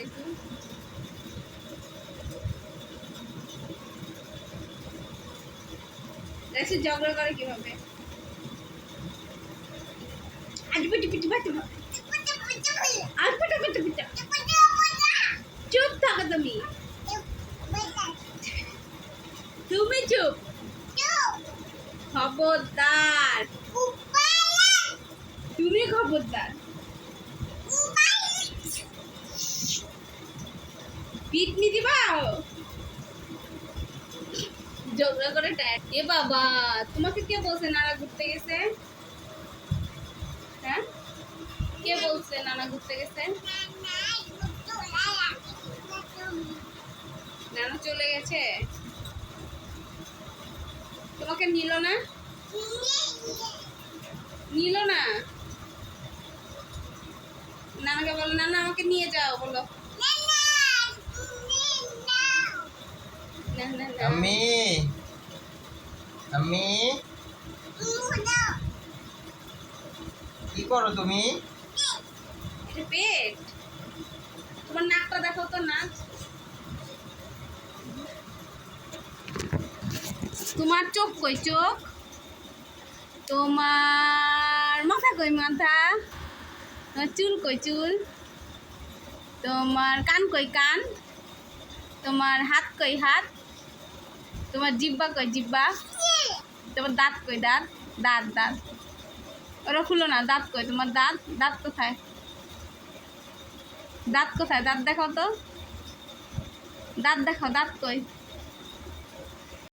একটু। দেখছি ঝগড়া করে কিভাবে। চুপ থাকো তুমি, তুমি চুপ। খবরদার, তুমি খবরদার। পিটনি দিবা ঝগড়া করে টায়ার। এ বাবা, তোমাকে কে বলছে নানা ঘুরতে গেছে? হ্যাঁ, কে বলছে নানা ঘুরতে গেছে? নানা চলে গেছে, তোমাকে নিল না? নিল না? নানাকে বলো, নানা আমাকে নিয়ে যাও, বলো। আমি আমি কি করো তুমি? এটা পেট, তোমার নাকটা দেখো তো, নাক। তোমার চোখ কই? চোখ। তোমার মাথা কই? মাথা। তোমার চুল কই? চুল। তোমার কান কই? কান। তোমার হাত কই? হাত। তোমার জিব্বা কই? জিব্বা। তোমার দাঁত কই? দাঁত। দাঁত দাঁত ওরা খুলো না। দাঁত কই তোমার? দাঁত। দাঁত কোথায়? দাঁত কোথায়? দাঁত দেখাও তো, দাঁত দেখাও। দাঁত কই?